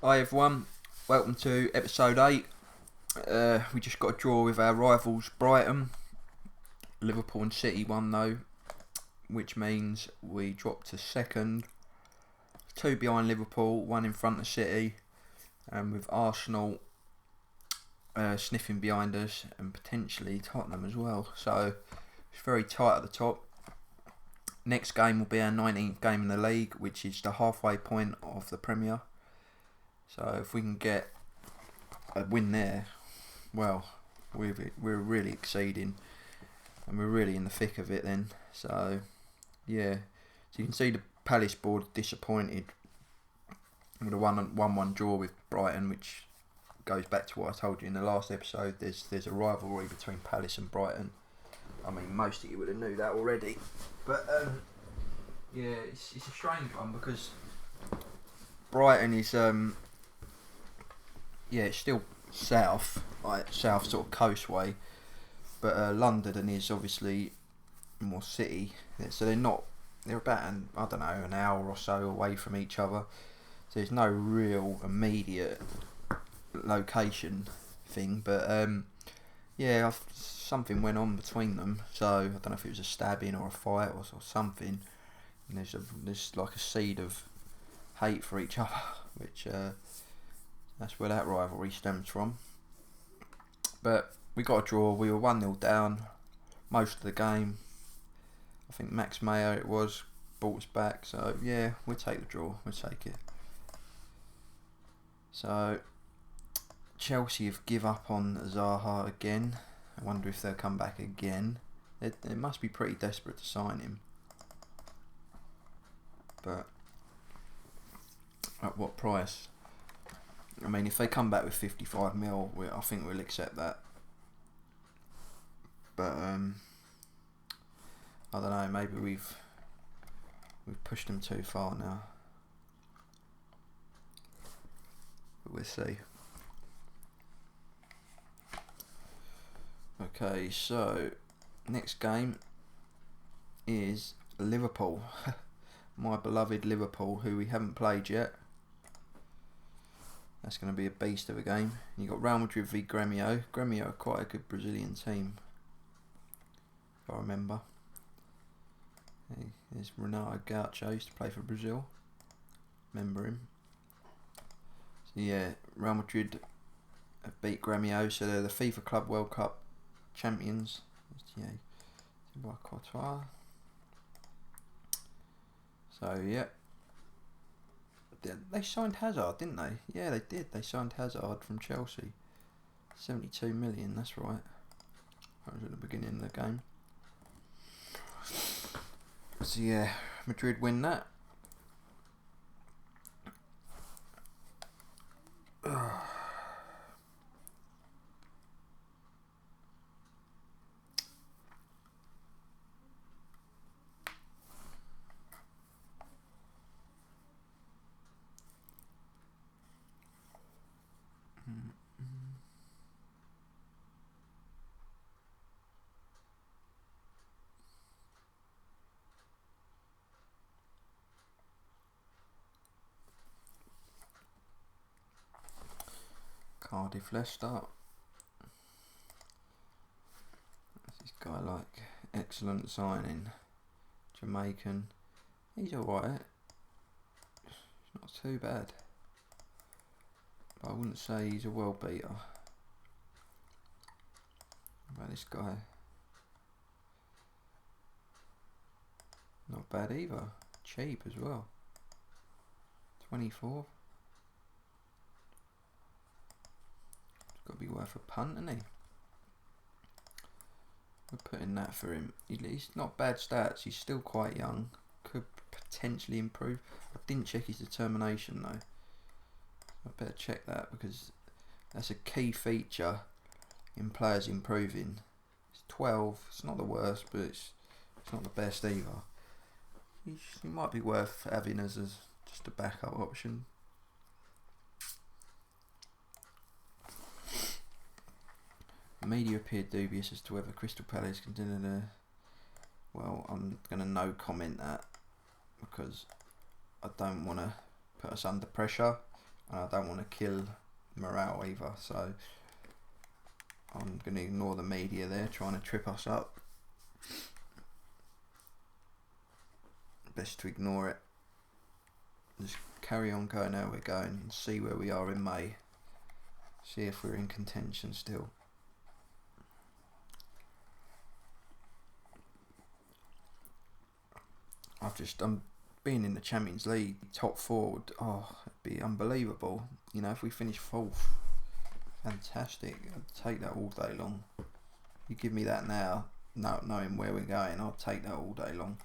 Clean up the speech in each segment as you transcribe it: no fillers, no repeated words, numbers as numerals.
Hi everyone, welcome to episode 8. We just got a draw with our rivals Brighton. Liverpool and City won though, which means we dropped to second. 2 behind Liverpool, 1 in front of City, and with Arsenal sniffing behind us and potentially Tottenham as well. So it's very tight at the top. Next game will be our 19th game in the league, which is the halfway point of the Premier. So if we can get a win there, well, we're really exceeding, and we're really in the thick of it then. So yeah, so you can see the Palace board disappointed with a 1-1 draw with Brighton, which goes back to what I told you in the last episode. There's a rivalry between Palace and Brighton. I mean, most of you would have knew that already, but yeah, it's a strange one because Brighton is yeah, it's still south sort of coast way, but London is obviously more city, so they're about an hour or so away from each other, so there's no real immediate location thing, but yeah, something went on between them, so I don't know if it was a stabbing or a fight or something, and there's like a seed of hate for each other, which that's where that rivalry stems from. But we got a draw. We were 1-0 down most of the game. I think Max Mayo it was brought us back. So yeah, we'll take the draw. We'll take it. So Chelsea have give up on Zaha again. I wonder if they'll come back again. They must be pretty desperate to sign him. But at what price? I mean, if they come back with 55 mil, I think we'll accept that. But I don't know. Maybe we've pushed them too far now. But we'll see. Okay, so next game is Liverpool, my beloved Liverpool, who we haven't played yet. That's going to be a beast of a game. You got Real Madrid v Grêmio. Grêmio are quite a good Brazilian team, if I remember. Hey, there's Renato Gaucho, used to play for Brazil. Remember him. So yeah, Real Madrid have beat Grêmio, so they're the FIFA Club World Cup champions. Yeah, so yeah. They signed Hazard, didn't they? Yeah, they did. They signed Hazard from Chelsea. 72 million, that's right. That was at the beginning of the game. So yeah, Madrid win that. Cardiff Leicester. This guy like excellent signing. Jamaican. He's alright. It's not too bad. But I wouldn't say he's a world beater. What about this guy? Not bad either. Cheap as well. 24. It's got to be worth a punt, isn't he? We're putting that for him. He's not bad stats. He's still quite young. Could potentially improve. I didn't check his determination though. I better check that because that's a key feature in players improving. It's 12. It's not the worst, but it's not the best either. He might be worth having as just a backup option. The media appeared dubious as to whether Crystal Palace considered a... Well, I'm going to no comment that because I don't want to put us under pressure. and I don't want to kill morale either, so I'm going to ignore the media there trying to trip us up. Best to ignore it. Just carry on going how we're going and see where we are in May. See if we're in contention still. I'm being in the Champions League top 4 would, it'd be unbelievable. You know, if we finish 4th, fantastic. I'd take that all day long. You give me that now, knowing where we're going, I'll take that all day long.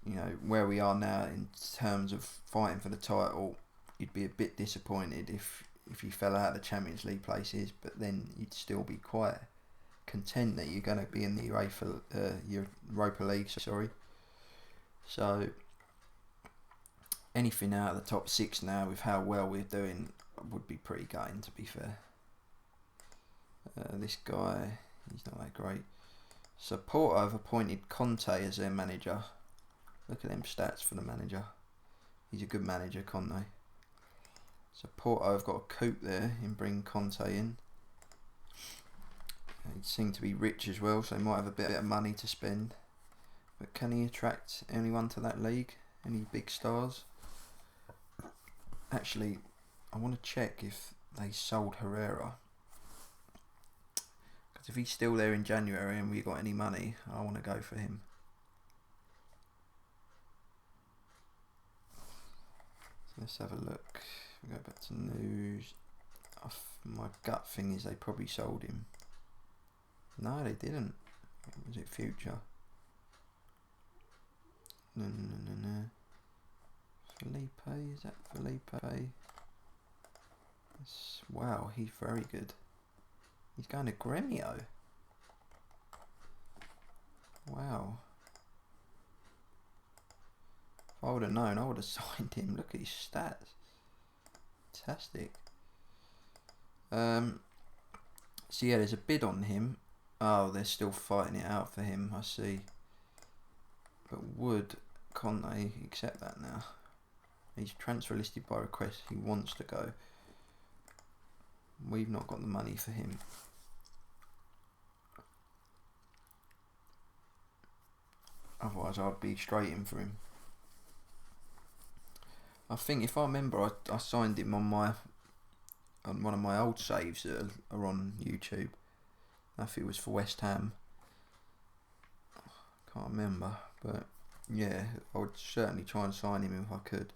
You know, where we are now in terms of fighting for the title, you'd be a bit disappointed if you fell out of the Champions League places, but then you'd still be quite content that you're going to be in the Europa League, sorry. So anything out of the top 6 now with how well we're doing would be pretty gutting, to be fair. This guy, he's not that great. So Porto have appointed Conte as their manager. Look at them stats for the manager. He's a good manager, Conte. So Porto have got a coup there in bringing Conte in. He seemed to be rich as well, so he might have a bit of money to spend. But can he attract anyone to that league? Any big stars? Actually, I want to check if they sold Herrera. Because if he's still there in January and we got any money, I want to go for him. So let's have a look. We go back to news. My gut thing is they probably sold him. No, they didn't. Was it Future? No. Felipe, is that Felipe? Wow, he's very good. He's going to Gremio. Wow. If I would have known, I would have signed him. Look at his stats. Fantastic. So yeah, there's a bid on him. Oh, they're still fighting it out for him, I see. But would Conte accept that now? He's transfer listed by request. He wants to go. We've not got the money for him. Otherwise, I'd be straight in for him. I think, if I remember, I signed him on one of my old saves that are on YouTube. I think it was for West Ham. Can't remember, but yeah, I would certainly try and sign him if I could.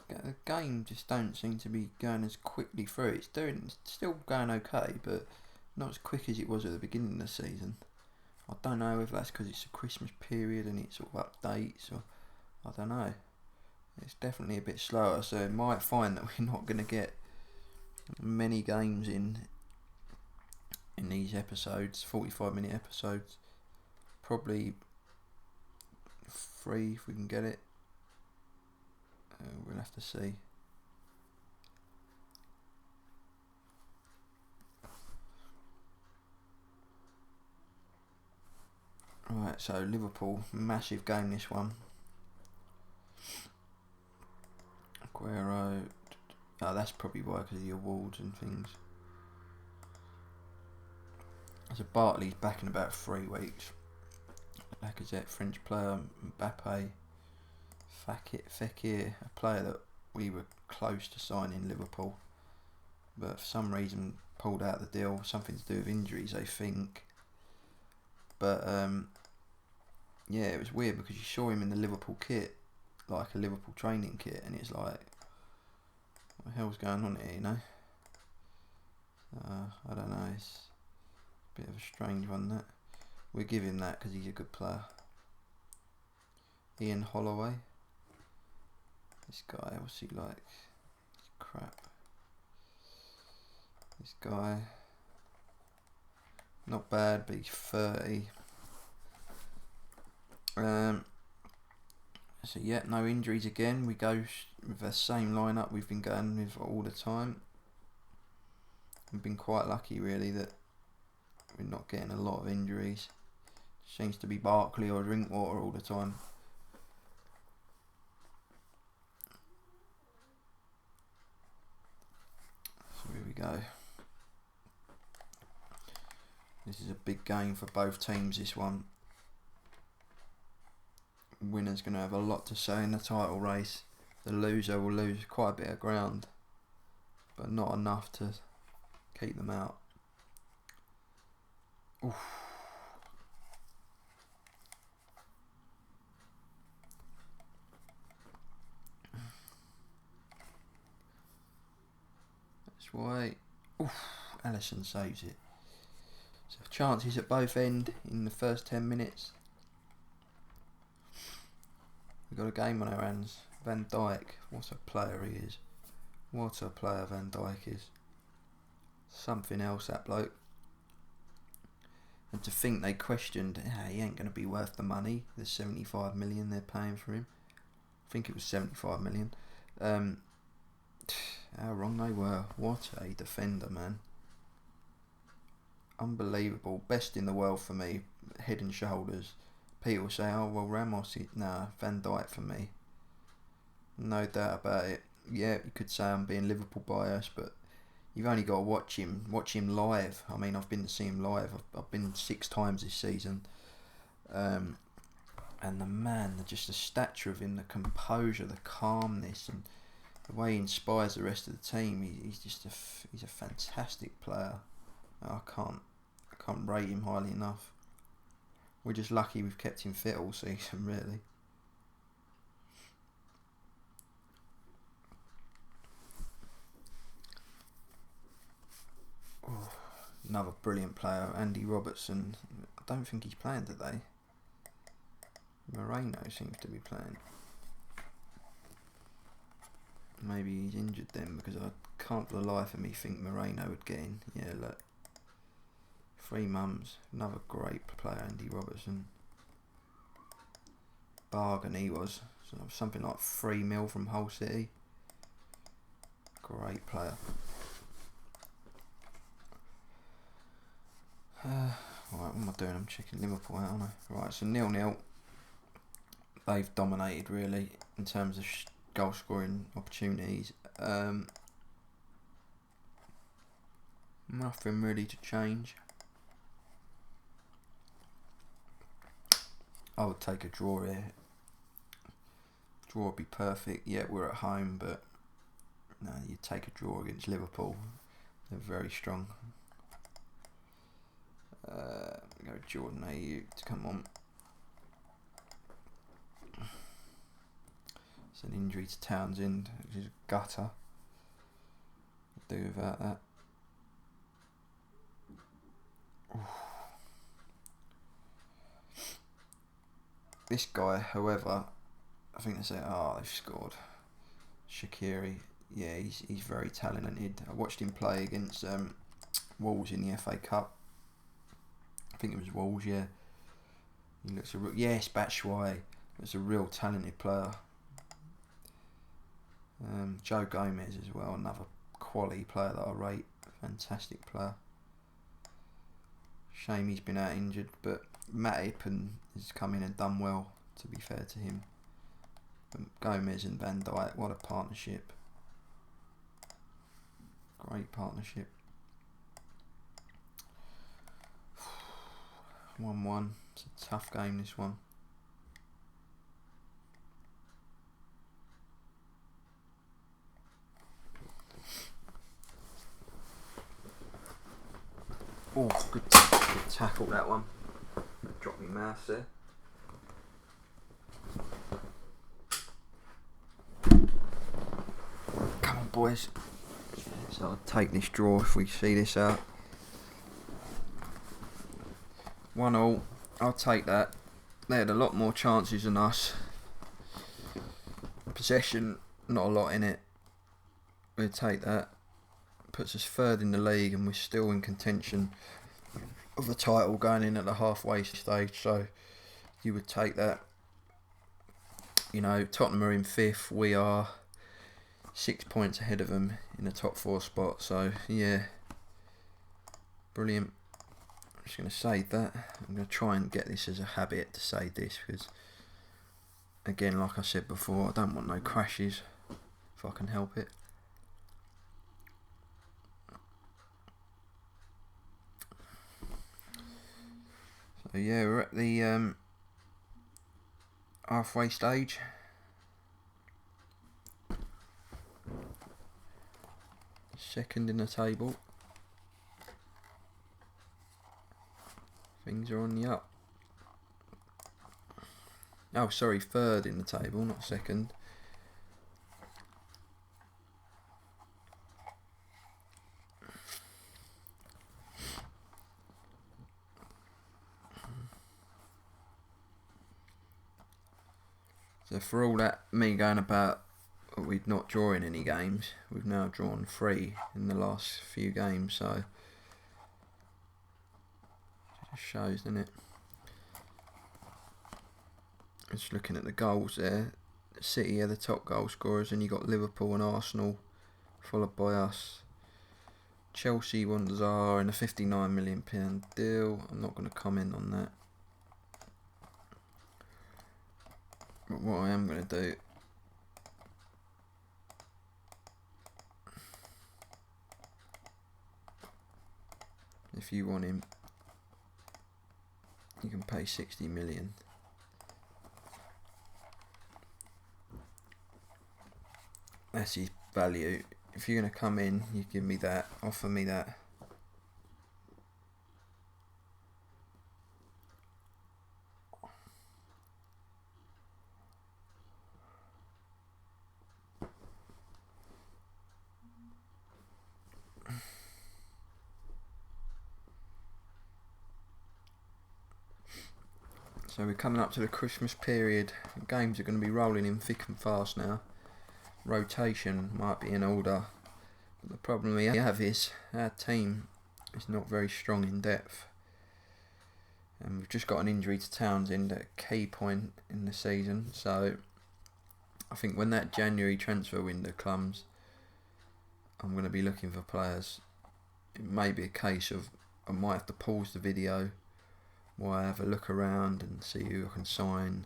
Yeah, the game just don't seem to be going as quickly through. It's still going okay, but not as quick as it was at the beginning of the season. I don't know if that's because it's a Christmas period and it sort of updates, or I don't know. It's definitely a bit slower, so it might find that we're not going to get many games in these episodes, 45-minute episodes. Probably 3 if we can get it. We'll have to see. Right, so Liverpool, massive game this one. Aguero, that's probably why, because of the awards and things. So Bartley's back in about 3 weeks. Lacazette, French player, Mbappe, Fekir, a player that we were close to signing Liverpool, but for some reason pulled out the deal. Something to do with injuries, I think. But yeah, it was weird because you saw him in the Liverpool kit, like a Liverpool training kit, and it's like, what the hell's going on here, you know? I don't know, it's a bit of a strange one, that. We'll give him that because he's a good player. Ian Holloway. This guy, what's he like? Crap. This guy, not bad, but he's 30. So yeah, no injuries again. We go with the same lineup we've been going with all the time. We've been quite lucky really that we're not getting a lot of injuries. Seems to be Barkley or Drinkwater all the time. So here we go. This is a big game for both teams, this one. Winner's going to have a lot to say in the title race. The loser will lose quite a bit of ground, but not enough to keep them out. Oof. That's why. Oof. Alisson saves it. So chances at both end in the first 10 minutes. We've got a game on our hands. Van Dijk, what a player he is. What a player Van Dijk is. Something else, that bloke. And to think they questioned, he ain't going to be worth the money, the 75 million they're paying for him. I think it was 75 million. How wrong they were. What a defender, man. Unbelievable. Best in the world for me. Head and shoulders. People say, oh well, Ramos, nah, Van Dijk for me. No doubt about it. Yeah, you could say I'm being Liverpool biased, but you've only got to watch him live. I mean, I've been to see him live. I've been 6 times this season. And the man, just the stature of him, the composure, the calmness, and the way he inspires the rest of the team. He's a fantastic player. I can't rate him highly enough. We're just lucky we've kept him fit all season, really. Oh, another brilliant player, Andy Robertson. I don't think he's playing today. Moreno seems to be playing. Maybe he's injured then, because I can't for the life of me think Moreno would get in. Yeah, look. 3 mums. Another great player, Andy Robertson. Bargain he was. So something like 3 mil from Hull City. Great player. Right, what am I doing? I'm checking Liverpool out, aren't I? Right, so 0-0. They've dominated really in terms of goal scoring opportunities. Nothing really to change. I would take a draw here. Draw would be perfect. Yeah, we're at home, but no, you'd take a draw against Liverpool. They're very strong. Go Jordan Ayew to come on. It's an injury to Townsend, which is a gutter. Do without that. Oof. This guy, however, I think they say, they've scored. Shaqiri, yeah, he's very talented. I watched him play against Wolves in the FA Cup. I think it was Wolves, yeah. He looks yes, Batshuayi. He's a real talented player. Joe Gomez as well, another quality player that I rate. Fantastic player. Shame he's been out injured, but Matip has come in and done well, to be fair to him. But Gomez and Van Dijk, what a partnership. Great partnership. 1-1. It's a tough game, this one. Oh, good tackle, that one. Drop me mouse there. Come on. boys. So I'll take this draw if we see this out. 1-1. I'll take that. They had a lot more chances than us. Possession, not a lot in it. We'll take that. Puts us third in the league, and we're still in contention of the title going in at the halfway stage. So you would take that. You know, Tottenham are in 5th. We are 6 points ahead of them in the top 4 spot. So yeah, brilliant. I'm just going to save that. I'm going to try and get this as a habit to save this, because again, like I said before, I don't want no crashes if I can help it. So yeah, we're at the halfway stage. Second in the table. Things are on the up. Oh, sorry, third in the table, not second. So for all that me going about we'd not drawing any games, we've now drawn 3 in the last few games, so it just shows, doesn't it? Just looking at the goals there, City are the top goal scorers, and you got Liverpool and Arsenal followed by us. Chelsea Wanderers are in a £59 million deal. I'm not going to comment on that. But what I am going to do, if you want him, you can pay 60 million. That's his value. If you're going to come in, you give me that, offer me that. So we're coming up to the Christmas period. Games are going to be rolling in thick and fast now. Rotation might be in order. But the problem we have is our team is not very strong in depth. And we've just got an injury to Townsend at a key point in the season. So I think when that January transfer window comes, I'm going to be looking for players. It may be a case of I might have to pause the video while I have a look around and see who I can sign,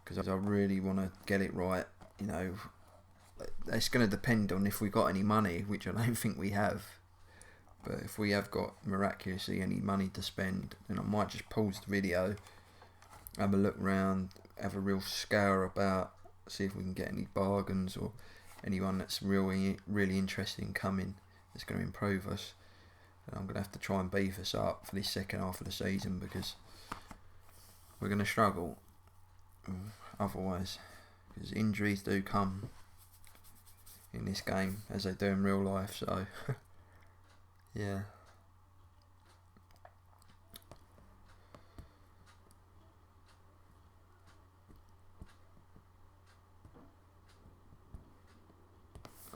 because I really want to get it right. You know, it's going to depend on if we've got any money, which I don't think we have. But if we have got miraculously any money to spend, then I might just pause the video, have a look round, have a real scour about, see if we can get any bargains or anyone that's really interesting coming that's going to improve us. And I'm going to have to try and beef us up for this second half of the season, because we're going to struggle otherwise, because injuries do come in this game as they do in real life. So yeah.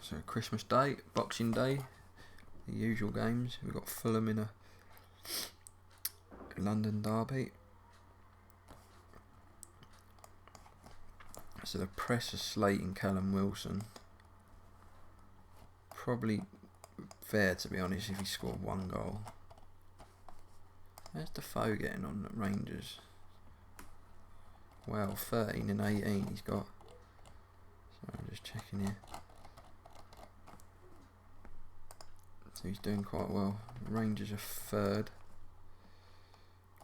So Christmas Day, Boxing Day, the usual games. We've got Fulham in a London derby. So the press are slating Callum Wilson. Probably fair, to be honest, if he scored 1 goal. How's Defoe getting on at Rangers? Wow, 13 and 18 he's got. So I'm just checking here. So he's doing quite well. Rangers are 3rd.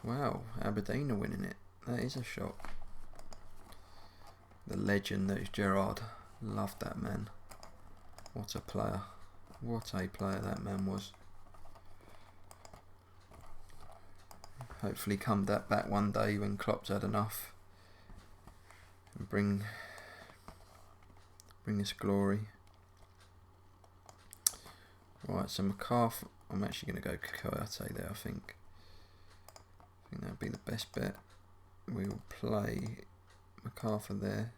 Wow, Aberdeen are winning it. That is a shock. The legend that is Gerrard. Loved that man. What a player. What a player that man was. Hopefully come that back one day when Klopp's had enough and bring us glory. Right, so McCarthy, I'm actually going to go Coyote there, I think. I think that would be the best bet. We will play MacArthur there.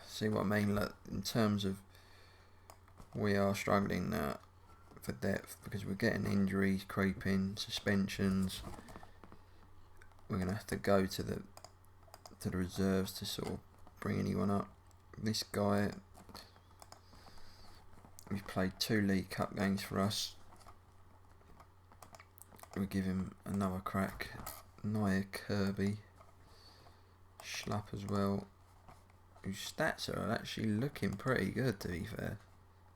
See what I mean? Like, in terms of, we are struggling now for depth because we're getting injuries creeping, suspensions. We're going to have to go to the reserves to sort of bring anyone up. This guy, he's played 2 League Cup games for us. We give him another crack. Nia Kirby, Schlupp as well, whose stats are actually looking pretty good, to be fair.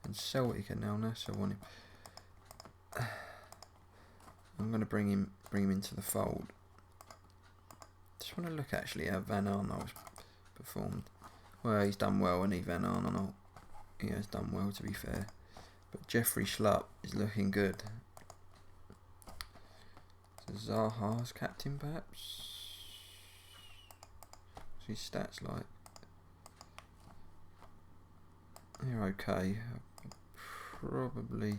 And Celtic are now so I want him. I'm going to bring him into the fold. Just want to look actually how Van Arnold's performed. Well, he's done well, hasn't he, Van Arnold? He has done well, to be fair. But Jeffrey Schlupp is looking good. So Zaha's captain, perhaps? What's his stats like? They're okay. I'll probably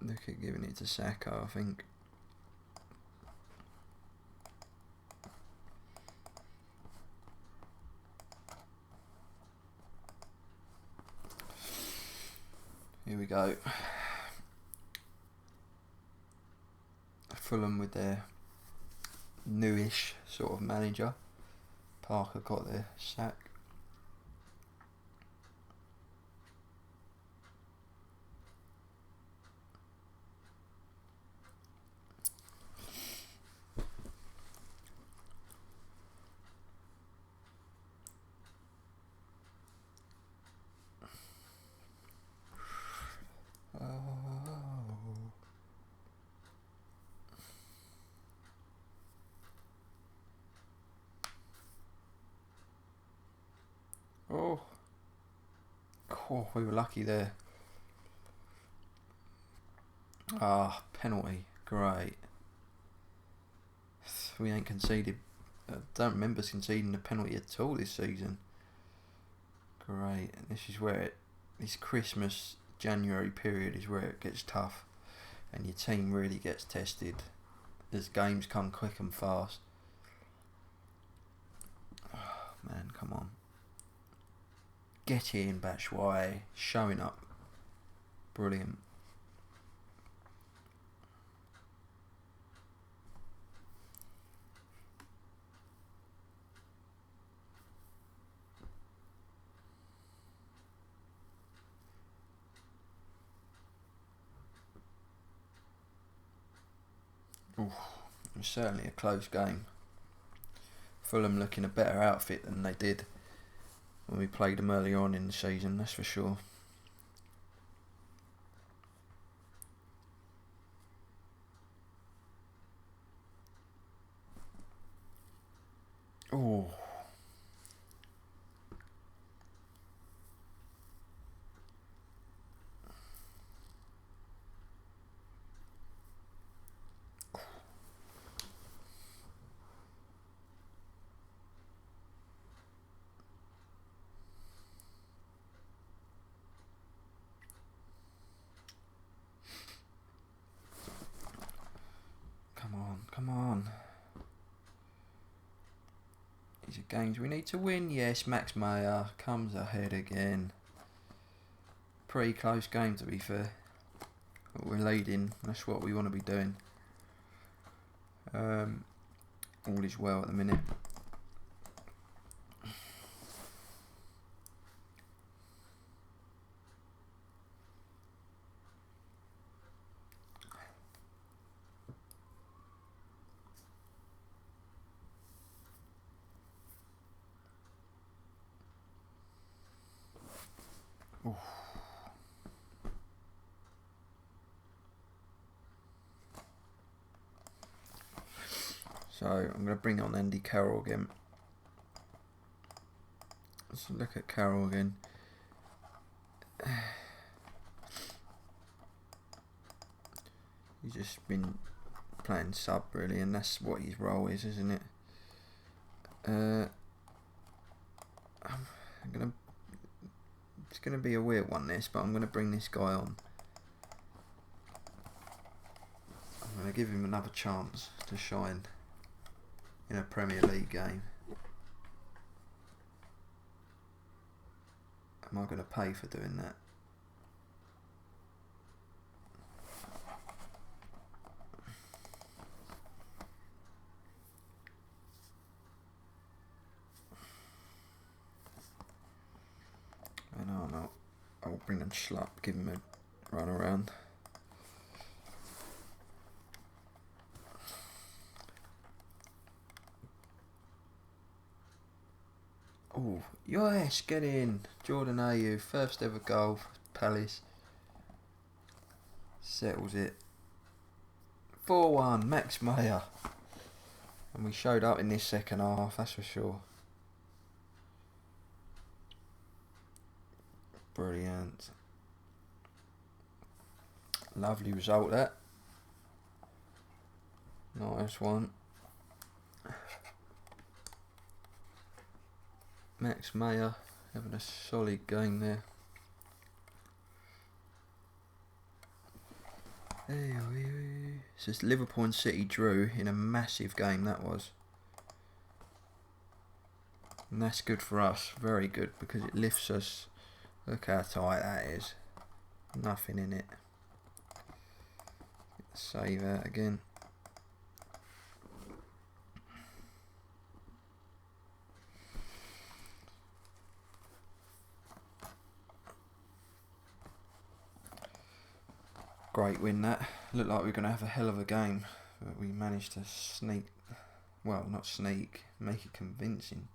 look at giving it to Saka, I think. Here we go. Fulham with their newish sort of manager. Parker got their sack. Oh, we were lucky there. Penalty. Great. We ain't conceded. I don't remember us conceding a penalty at all this season. Great. And this is where this Christmas, January period is where it gets tough. And your team really gets tested as games come quick and fast. Oh, man, come on. Get in, Batshuayi, showing up. Brilliant. Oof, it was certainly a close game. Fulham looking a better outfit than they did when we played them earlier on in the season, that's for sure. Oh. Come on. These are games we need to win. Yes, Max Meyer comes ahead again. Pretty close game, to be fair. But we're leading. That's what we want to be doing. All is well at the minute. Oof. So I'm going to bring on Andy Carroll again. Let's look at Carroll again. He's just been playing sub really, and that's what his role is, isn't it? I'm going to It's going to be a weird one, this, but I'm going to bring this guy on. I'm going to give him another chance to shine in a Premier League game. Am I going to pay for doing that? No. I'll bring him Schlupp, give him a run around. Oh, yes, get in. Jordan Ayew, first ever goal for Palace. Settles it. 4-1, Max Meyer. And we showed up in this second half, that's for sure. Brilliant. Lovely result, that. Nice one. Max Meyer having a solid game there. So it's Liverpool and City drew in a massive game, that was. And that's good for us, very good, because it lifts us. Look how tight that is. Nothing in it. Save that again. Great win that. Looked like we were going to have a hell of a game, but we managed to sneak, well, not sneak, make it convincing.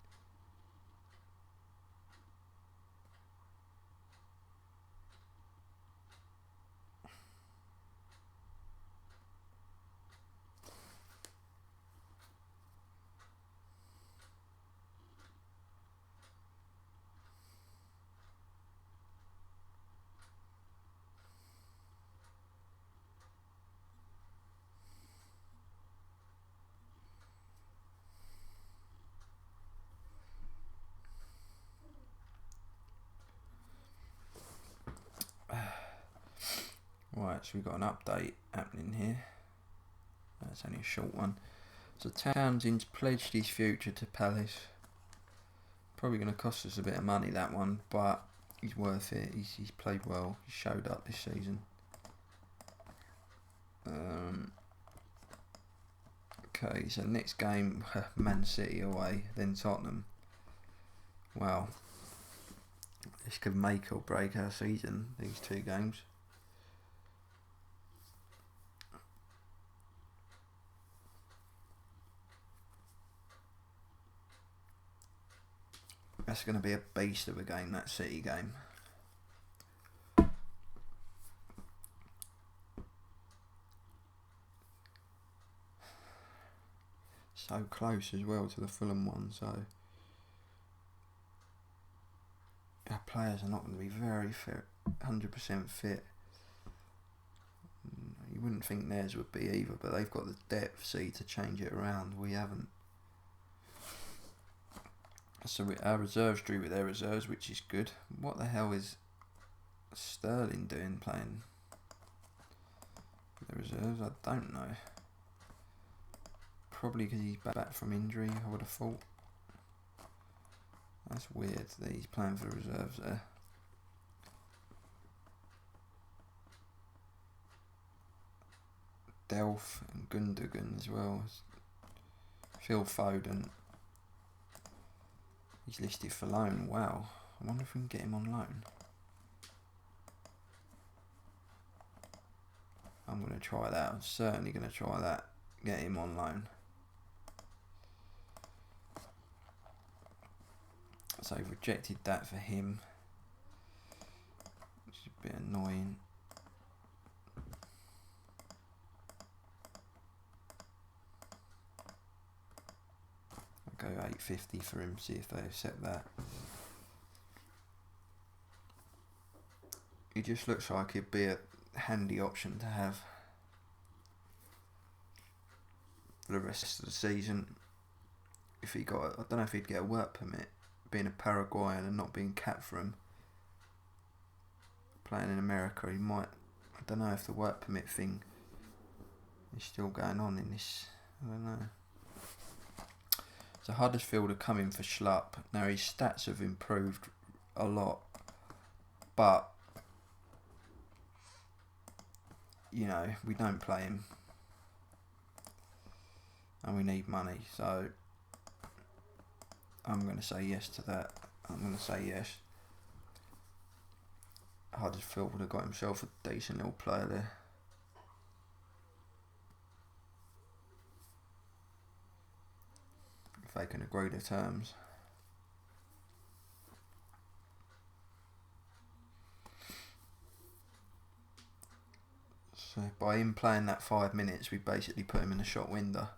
Right, so we've got an update happening here. That's only a short one. So Townsend's pledged his future to Palace. Probably going to cost us a bit of money, that one, but he's worth it. He's played well. He showed up this season. Okay, so next game, Man City away, then Tottenham. Wow. This could make or break our season, these two games. That's going to be a beast of a game, that City game. So close as well to the Fulham one, so our players are not going to be very fit, 100% fit. You wouldn't think theirs would be either, but they've got the depth, see, to change it around. We haven't. So our reserves drew with their reserves, which is good. What the hell is Sterling doing playing the reserves? I don't know. Probably because he's back from injury, I would have thought. That's weird that he's playing for the reserves there. Delph and Gundogan as well. Phil Foden. He's listed for loan. Wow. I wonder if we can get him on loan. I'm going to try that. I'm certainly going to try that. Get him on loan. So I've rejected that for him, which is a bit annoying. I'll go 850 for him, see if they accept that. He just looks like he'd be a handy option to have for the rest of the season. If he got, I don't know if he'd get a work permit, being a Paraguayan and not being capped for him. playing in America. He might. I don't know if the work permit thing is still going on in this. I don't know. So Huddersfield are coming for Schlupp. Now his stats have improved a lot, but you know, we don't play him, and we need money. So I'm going to say yes to that. I'm going to say yes. Huddersfield would have got himself a decent little player there. If they can agree the terms. So by him playing that 5 minutes, we basically put him in the shop window.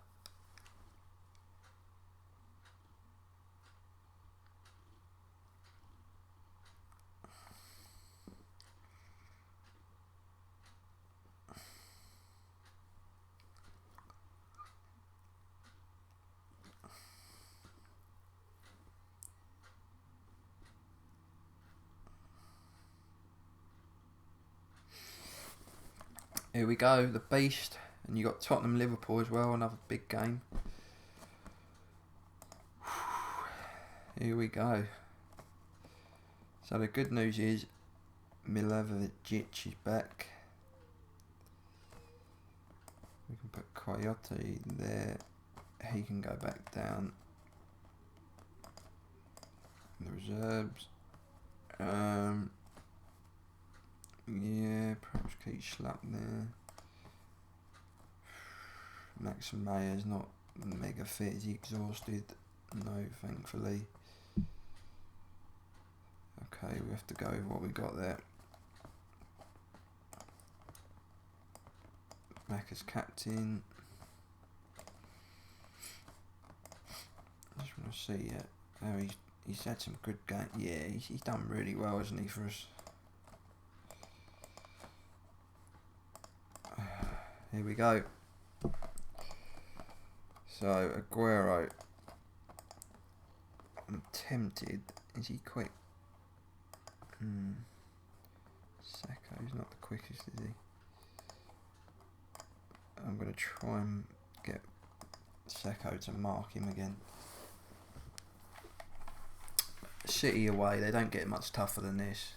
Here we go, the beast, and you got Tottenham Liverpool as well, another big game. Here we go. So the good news is Milojevic is back. We can put Coyote there. He can go back down. The reserves. Yeah, perhaps keep Schlupp there. Max Mayer's not mega fit. Is he exhausted? No, thankfully. Okay, we have to go with what we got there. Mac as captain. I just want to see how he's had some good games. Yeah, he's done really well, hasn't he, for us? Here we go. So Aguero. I'm tempted. Is he quick? Saka, he's not the quickest, is he? I'm going to try and get Saka to mark him again. City away, they don't get much tougher than this.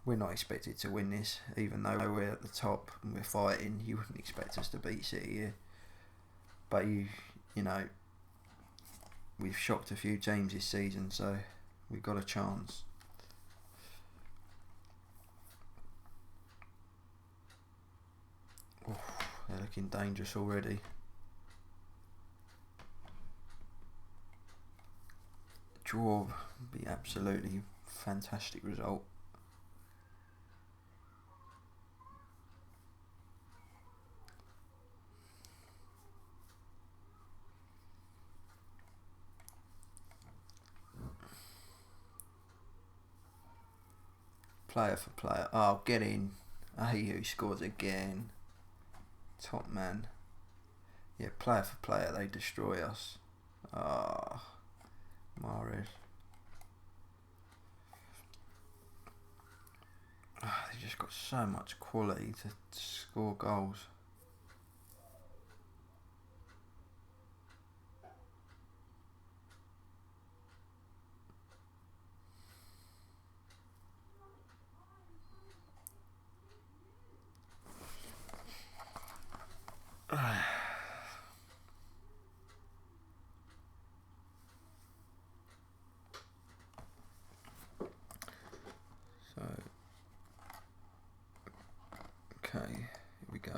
We're not expected to win this, even though we're at the top and we're fighting. You wouldn't expect us to beat City here. But you know, we've shocked a few teams this season, so we've got a chance. Oof, they're looking dangerous already. Draw would be absolutely fantastic result. Player for player. Oh, get in. Ayew scores again. Top man. Yeah, player for player, they destroy us. Ah, Mahrez. They just got so much quality to score goals. Okay, here we go.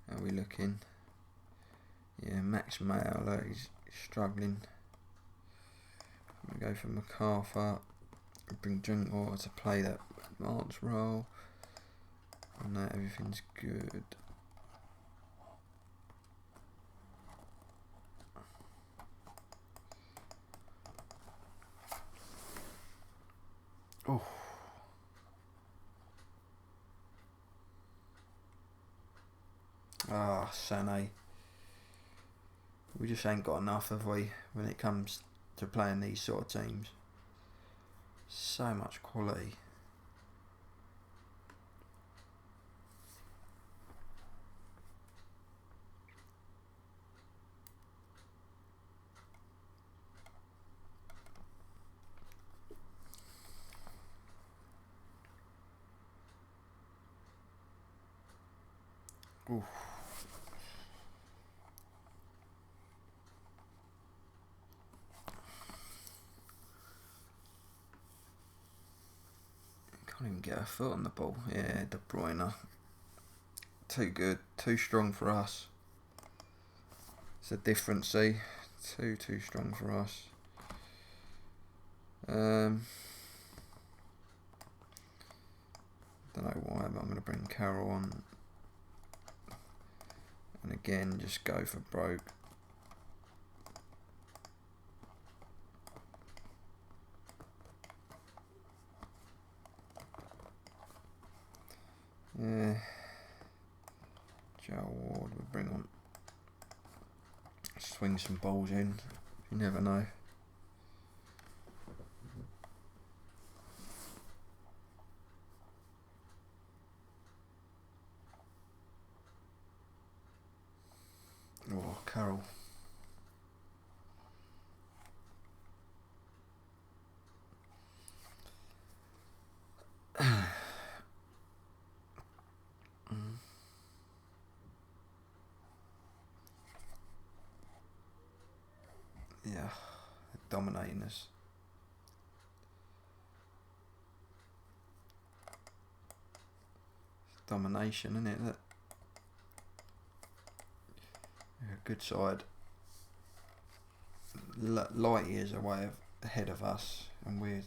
How are we looking? Yeah, Max Mayer, he's struggling. I'm going to go for MacArthur. Bring Drinkwater to play that advanced role. And that everything's good. Oh. Ah, Sané. We just ain't got enough, have we, when it comes to playing these sort of teams. So much quality. Oof. Can't even get a foot on the ball. Yeah, De Bruyne. Too good, too strong for us. It's a difference, see? Too strong for us. Don't know why, but I'm going to bring Carroll on. And again, just go for broke. Yeah. Joe Ward will bring on. Swing some balls in. You never know. Oh, Carroll. Yeah, dominating us. It's domination, isn't it? That a good side. Light years away ahead of us, and we're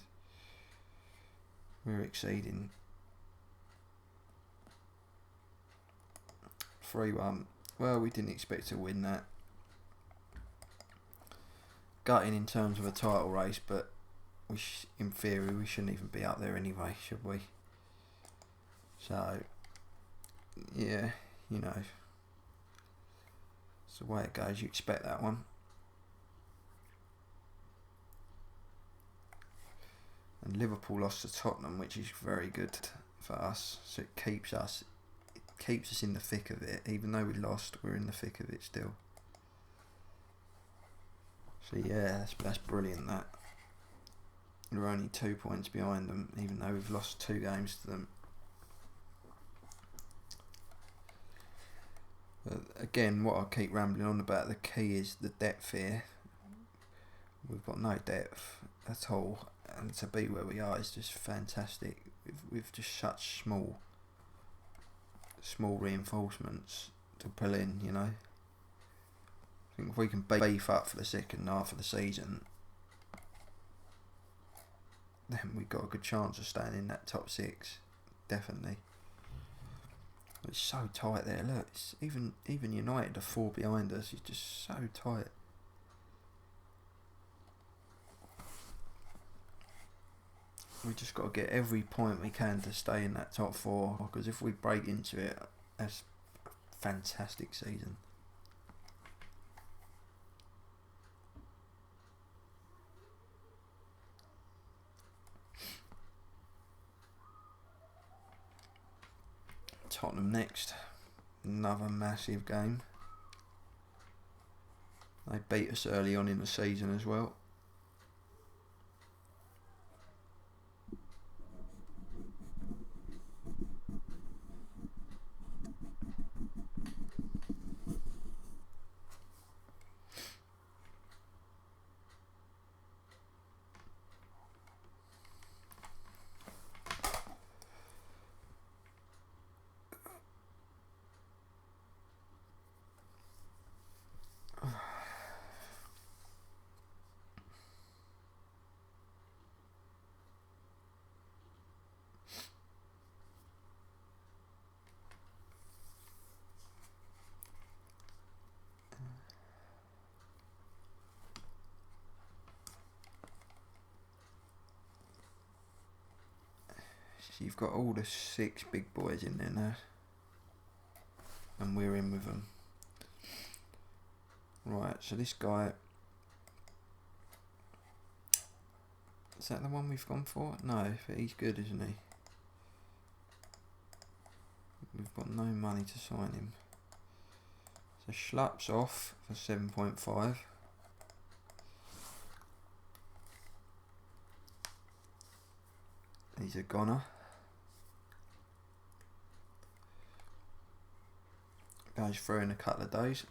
exceeding. 3-1. Well, we didn't expect to win that. Gutting in terms of a title race, but in theory we shouldn't even be up there anyway, should we? So, yeah, you know, it's the way it goes. You expect that one. And Liverpool lost to Tottenham, which is very good for us. So it keeps us in the thick of it. Even though we lost, we're in the thick of it still. So yeah, that's brilliant. That we're only 2 points behind them, even though we've lost 2 games to them. But again, what I keep rambling on about, the key is the depth here. We've got no depth at all, and to be where we are is just fantastic. We've just such small reinforcements to pull in, you know. I think if we can beef up for the second half of the season, then we've got a good chance of staying in that top 6, definitely. It's so tight there. Look, it's even United are 4 behind us. It's just so tight. We just got to get every point we can to stay in that top 4. Because if we break into it, that's a fantastic season. Tottenham next. Another massive game. They beat us early on in the season as well. So you've got all the 6 big boys in there now, and we're in with them. Right, so this guy, is that the one we've gone for? No, but he's good, isn't he? We've got no money to sign him. So Schlapp's off for 7.5. He's a goner. goes through in a couple of days.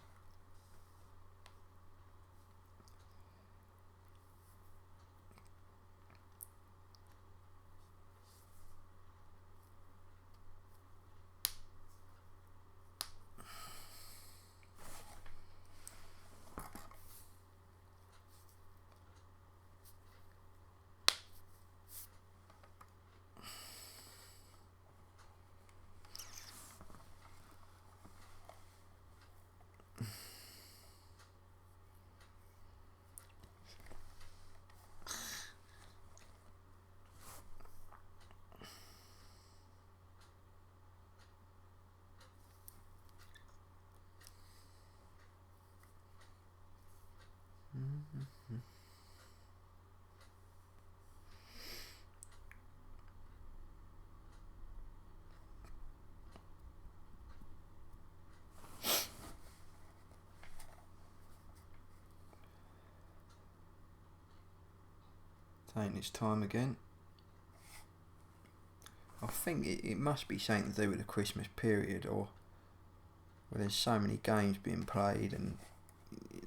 Taking its time again. I think it must be something to do with the Christmas period, or where there's so many games being played and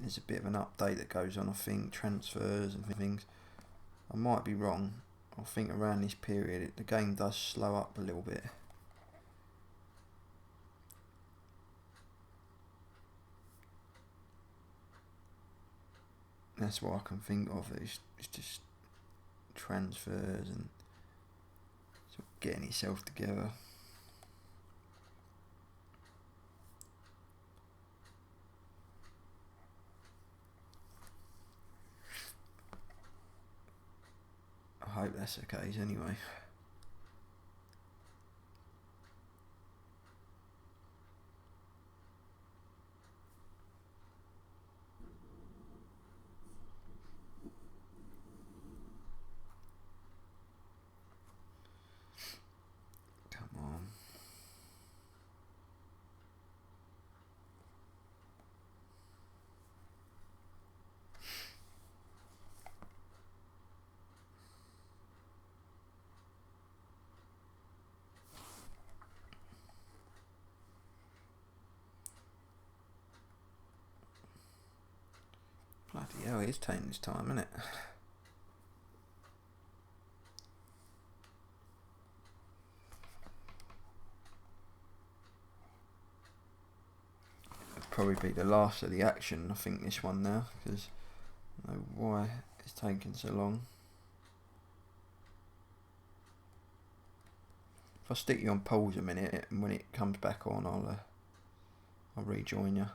there's a bit of an update that goes on, I think, transfers and things. I might be wrong. I think around this period the game does slow up a little bit. That's what I can think of. It's just transfers and sort of getting itself together. I hope that's the case anyway. Come on. Bloody hell, it's taking its time, isn't it? It'll probably be the last of the action, I think, this one now, because I don't know why it's taking so long. If I stick you on pause a minute, and when it comes back on, I'll rejoin you.